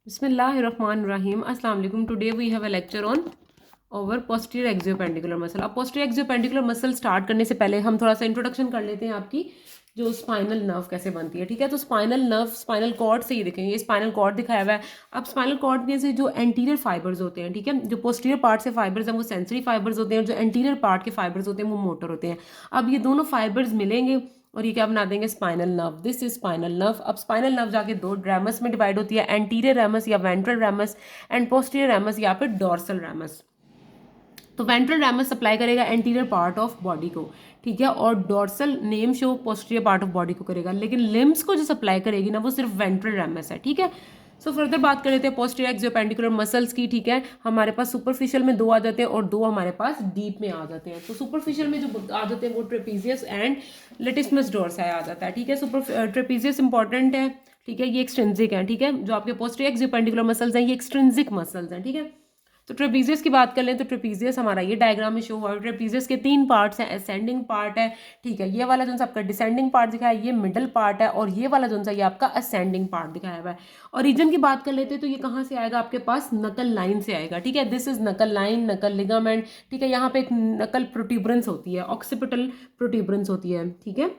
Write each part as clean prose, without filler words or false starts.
बिस्मिल्लाहिर्रहमानिर्रहीम अस्सलाम वालेकुम। Today we have a lecture on over posterior axioappendicular muscle. अब पोस्टीरियर एक्सियोपेंडिकुलर मसल स्टार्ट करने से पहले हम थोड़ा सा इंट्रोडक्शन कर लेते हैं आपकी जो स्पाइनल नर्व कैसे बनती है। ठीक है, तो स्पाइनल नर्व स्पाइनल कॉर्ड से ही देखेंगे, ये स्पाइनल कॉर्ड दिखाया हुआ है। अब स्पाइनल कॉर्ड में से जो एंटीरियर फाइबर्स होते हैं, ठीक है, जो पोस्टीरियर पार्ट से फाइबर्स हैं वो सेंसरी फाइबर्स होते हैं, और जो एंटीरियर पार्ट के फाइबर्स होते हैं वो मोटर होते हैं। अब ये दोनों फाइबर्स मिलेंगे और ये क्या बना देंगे, spinal nerve. This is spinal nerve. अब स्पाइनल नर्व जाके दो रैमस में डिवाइड होती है, एंटीरियर रैमस या ventral ramus and posterior ramus या फिर डॉर्सल रैमस। तो वेंट्रल रैमस सप्लाई करेगा एंटीरियर पार्ट ऑफ बॉडी को, ठीक है, और dorsal name show posterior part of body को करेगा, लेकिन लिम्स को जो सप्लाई करेगी ना वो सिर्फ वेंट्रल रैमस है। ठीक है, सो फर्दर बात कर लेते हैं पोस्टीरियर एक्सियोपेंडिकुलर मसल्स की। ठीक है, हमारे पास सुपरफिशियल में दो आ जाते हैं और दो हमारे पास डीप में आ जाते हैं। तो सुपरफिशियल में जो आ जाते हैं वो ट्रेपीजियस एंड लेटिसमस डोर्साई आ जाता है। ठीक है, सुपर ट्रेपीजियस इंपॉर्टेंट है, ठीक है, ये एक्सट्रिंसिक है। ठीक है, जो आपके पोस्टीरियर एक्सियोपेंडिकुलर मसल्स हैं ये एक्सट्रिंसिक मसल्स हैं। ठीक है, तो ट्रेपीजियस की बात कर लें तो ट्रेपीजियस हमारा ये डायग्राम में शो हुआ है। ट्रेपीजियस के तीन पार्ट्स हैं, असेंडिंग पार्ट है, ठीक है, ये वाला जो सा आपका डिसेंडिंग पार्ट दिखाया है, ये मिडल पार्ट है, और ये वाला जो सा ये आपका असेंडिंग पार्ट दिखाया हुआ है। और रीजन की बात कर लेते हैं तो ये कहाँ से आएगा, आपके पास नकल लाइन से आएगा। ठीक है, दिस इज नकल लाइन, नकल लिगामेंट। ठीक है, यहाँ पे एक नकल प्रोट्यूबरेंस होती है, ऑक्सीपिटल प्रोट्यूबरेंस होती है। ठीक है,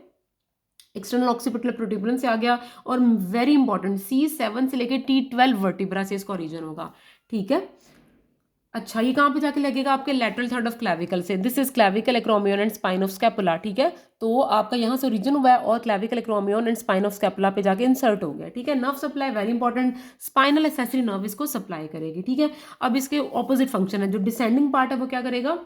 एक्सटर्नल ऑक्सीपिटल प्रोट्यूबरेंस से आ गया। और वेरी इंपॉर्टेंट, C7 से लेकर T12 वर्टिब्रा से इसका ओरिजिन होगा। ठीक है, अच्छा, ये कहाँ पे जाके लगेगा, आपके लेटरल थर्ड ऑफ क्लैविकल से। This is clavicle acromion and spine of scapula. ठीक है, तो आपका यहाँ से ओरिजिन हुआ है और clavicle acromion and spine of scapula पे जाके इंसर्ट हो गया। ठीक है, nerve supply very important, spinal accessory nerve इसको सप्लाई करेगी। ठीक है, अब इसके ऑपोजिट फंक्शन है, जो डिसेंडिंग पार्ट है वो क्या करेगा,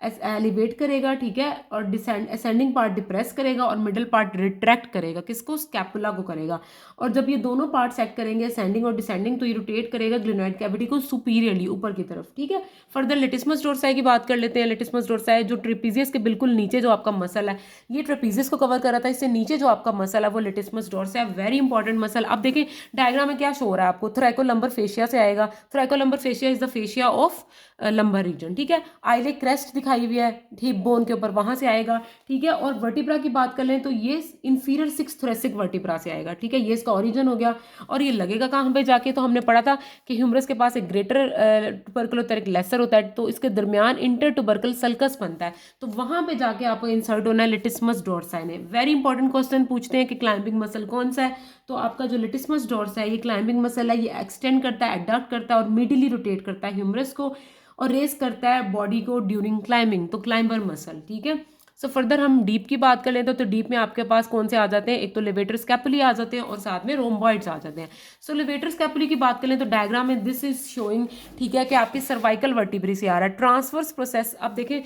एलिवेट करेगा। ठीक है, और डिसेंड असेंडिंग पार्ट डिप्रेस करेगा और मिडिल पार्ट रिट्रैक्ट करेगा, किसको, स्कैपुला को करेगा। और जब ये दोनों पार्ट सेट करेंगे, असेंडिंग और डिसेंडिंग, तो ये रोटेट करेगा ग्लिनोइड कैविटी को सुपीरियरली ऊपर की तरफ। ठीक है, फर्दर लेटिसमस डोर्साई की बात कर लेते हैं। लेटिसमस डोर्साई जो ट्रेपीजियस के बिल्कुल नीचे जो आपका मसल है, ये ट्रेपीजियस को कवर कर रहा था, इससे नीचे जो आपका मसल है वो लेटिसमस डोर्साई, वेरी इंपॉर्टेंट मसल। अब देखिए डायग्राम में क्या शो हो रहा है आपको, थोरैकोलंबर फेशिया से आएगा। Thoracolumbar fascia is the fascia of lumbar region. ठीक है, आइले क्रेस्ट दिखाई हुई है हिप बोन के ऊपर, वहां से आएगा। ठीक है, और वर्टिब्रा की बात कर लें तो ये इंफीरियर सिक्स थोरेसिक वर्टिब्रा से आएगा। ठीक है, ये इसका ओरिजिन हो गया। और ये लगेगा कहाँ पे जाके, तो हमने पढ़ा था कि ह्यूमरस के पास एक ग्रेटर टुबरकल होता है, एक लेसर होता है, तो इसके दरमियान इंटर टुबरकल सल्कस बनता है, तो वहां पे जाके आपको इंसर्ट होना है लेटिसमस डोर्साई ने। वेरी इंपॉर्टेंट क्वेश्चन पूछते हैं कि क्लाइंबिंग मसल कौन सा है, तो आपका जो लेटिसमस डोर्साई है ये क्लाइंबिंग मसल है, ये एक्सटेंड करता है, एडक्ट करता है और मिडिली रोटेट करता है ह्यूमरस को और रेस करता है बॉडी को ड्यूरिंग क्लाइंबिंग, तो क्लाइंबर मसल। ठीक है, सो फर्दर हम डीप की बात कर लेते हैं, तो डीप में आपके पास कौन से आ जाते हैं, एक तो लेवेटर स्कैपुली आ जाते हैं और साथ में रोम्बॉइड्स आ जाते हैं। सो लेवेटर स्कैपुली की बात कर लें तो डायग्राम में दिस इज शोइंग, ठीक है, कि आपकी सर्वाइकल वर्टिब्री से आ रहा है ट्रांसवर्स प्रोसेस। अब देखें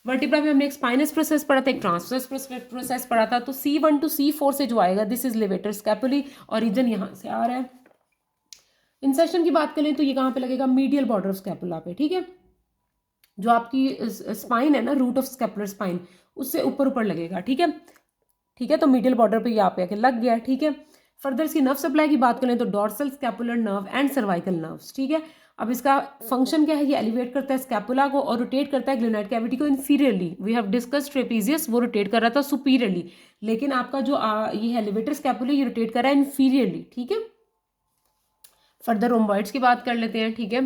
वर्टिब्रा में हमने एक स्पाइनस प्रोसेस पढ़ा था, एक ट्रांसवर्स प्रोसेस पढ़ा था, तो C1 to C4 से जो आएगा दिस इज लेवेटर स्कैपुली, और रीजन यहाँ से आ रहा है। इंसर्शन की बात करें तो ये कहाँ पे लगेगा, मीडियल बॉर्डर ऑफ स्कैपुला पे। ठीक है, जो आपकी स्पाइन है ना, रूट ऑफ स्कैपुलर स्पाइन, उससे ऊपर ऊपर लगेगा। ठीक है, ठीक है, तो मीडियल बॉर्डर पे यहाँ पे आके लग गया। ठीक है, फर्दर इसकी नर्व सप्लाई की बात करें तो dorsal scapular nerve and cervical nerves. ठीक है, अब इसका फंक्शन क्या है, ये एलिवेट करता है स्कैपुला को और रोटेट करता है ग्लेनोइड कैविटी को inferiorly. We have discussed trapezius, वो रोटेट कर रहा था सुपीरियरली, लेकिन आपका जो ये है एलिवेटर स्कैपुला, ये रोटेट कर रहा है इन्फीरियरली। ठीक है, फर्दर रोम्बॉइड्स की बात कर लेते हैं। ठीक है,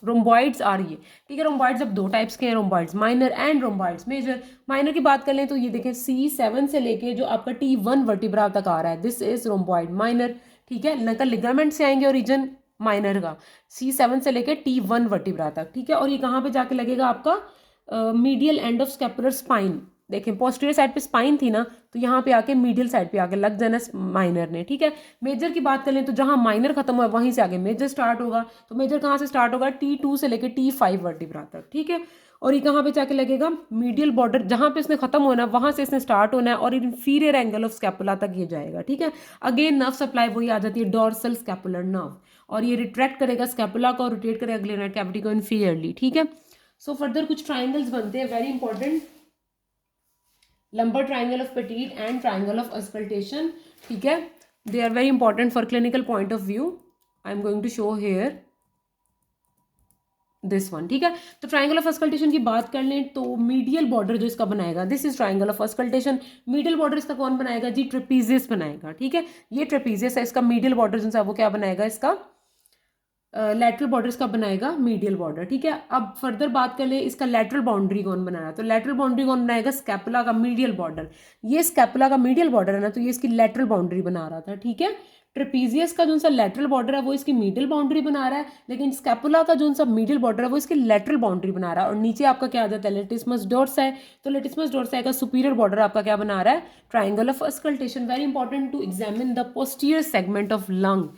रोम्बॉइड्स आ रही है। ठीक है, रोम्बॉइड्स अब दो टाइप्स के हैं, रोम्बॉइड्स माइनर एंड रोम्बॉइड्स मेजर। माइनर की बात कर लें तो ये देखें C7 से लेके जो आपका T1 वर्टिब्रा तक आ रहा है, दिस इज रोम्बॉइड माइनर। ठीक है, नकल लिगामेंट से आएंगे ओरिजिन माइनर का, C7 से लेके T1 वर्टिब्रा तक। ठीक है, और ये कहाँ पे जाके लगेगा, आपका medial end of scapular spine. देखें पोस्टीरियर साइड पे स्पाइन थी ना, तो यहाँ पे आके मीडियल साइड पे आके लग जाना माइनर ने। ठीक है, मेजर की बात करें तो जहाँ माइनर खत्म हुआ वहीं से आगे मेजर स्टार्ट होगा, तो मेजर कहाँ से स्टार्ट होगा, T2 से लेके T5 वर्टिब्रा तक। ठीक है, और ये कहाँ पे जाके लगेगा, मीडियल बॉर्डर जहाँ पे इसने खत्म होना है वहां से इसने स्टार्ट होना है और इंफीरियर एंगल ऑफ स्कैपुला तक ये जाएगा। ठीक है, अगेन नर्व सप्लाई वही आ जाती है, डॉर्सल स्कैपुलर नर्व, और ये रिट्रैक्ट करेगा स्कैपुला को और रोटेट करेगा ग्लेनोइड कैविटी को इन्फीरियरली। ठीक है, सो फर्दर कुछ ट्राइंगल्स बनते हैं very important, lumbar triangle of Petit and triangle of auscultation. ठीक है, they are very important for clinical point of view. I am going to show here this one. ठीक है, तो ट्राइंगल ऑफ ऑस्कल्टेशन की बात कर लें तो मीडियल बॉर्डर जो इसका बनाएगा, this is triangle of auscultation. Medial border इसका कौन बनाएगा जी, ट्रेपीजियस बनाएगा। ठीक है, ये ट्रेपीजियस है, इसका मीडियल बॉर्डर जो है वो क्या बनाएगा, इसका लेटरल बॉर्डर इसका बनाएगा मीडियल बॉर्डर, ठीक है। अब फर्दर बात कर ले इसका लेटरल बाउंड्री कौन बना रहा है, तो लेटरल बाउंड्री कौन बनाएगा, स्कैपुला का मीडियल बॉर्डर। ये स्कैपुला का मीडियल बॉर्डर है ना, तो ये इसकी लेटरल बाउंड्री बना रहा था, ठीक है। ट्रेपीजियस का जो सा लेटरल बॉर्डर है वो इसकी मीडियल बाउंड्री बना रहा है, लेकिन स्कैपुला का जो सा मीडियल बॉर्डर है वो इसकी लेटरल बाउंड्री बना रहा है। और नीचे आपका क्या आ जाता है, लेटिसमस डोर्साई। तो लेटिसमस डोर्साई का सुपीरियर बॉर्डर आपका क्या बना रहा है, triangle of auscultation. Very important to examine the posterior segment of lung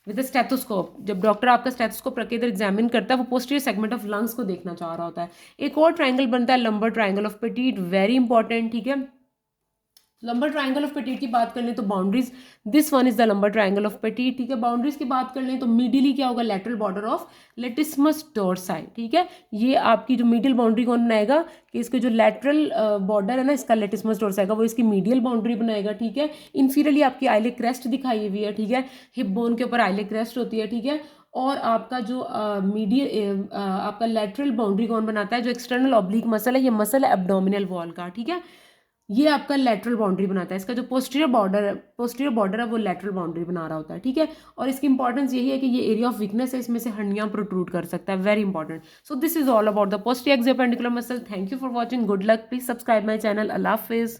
with stethoscope. जब डॉक्टर आपका स्टेथोस्कोप रख के इधर एग्जामिन करता है वो पोस्टीरियर सेगमेंट ऑफ लंग्स को देखना चाह रहा होता है। एक और ट्राइंगल बनता है lumbar triangle of Petit, very important, ठीक है। लंबर ट्राइंगल ऑफ पेटीट की बात कर लें तो boundaries, this one is the lumbar triangle of Petit, ठीक है। बाउंड्रीज की बात कर लें तो मिडिली क्या होगा, लेटरल बॉर्डर ऑफ लेटिसमस डोर्साई, ठीक है। ये आपकी जो मिडिल बाउंड्री कौन बनाएगा, कि इसके जो लेटरल बॉर्डर है ना इसका लेटिसमस डोर्साई का, वो इसकी मीडियल बाउंड्री बनाएगा, ठीक है। इंफीरियरली आपकी आइले क्रेस्ट दिखाई हुई है, ठीक है। हिप बोन के ऊपर आइले क्रेस्ट होती है, ठीक है। और आपका जो आपका लेटरल बाउंड्री कौन बनाता है, जो एक्सटर्नल ऑब्लिक मसल है, ये मसल है एब्डोमिनल वॉल का, ठीक है। ये आपका लेटरल बाउंड्री बनाता है। इसका जो पोस्टीरियर बॉर्डर है वो लेटरल बाउंड्री बना रहा होता है, ठीक है। और इसकी इंपॉर्टेंस यही है कि ये एरिया ऑफ वीकनेस है, इसमें से हड्डियां प्रोट्रूड कर सकता है, very important. So this is all about the posterior axioappendicular muscle. Thank you for watching, good luck, please subscribe my channel, अल्लाह हाफिज।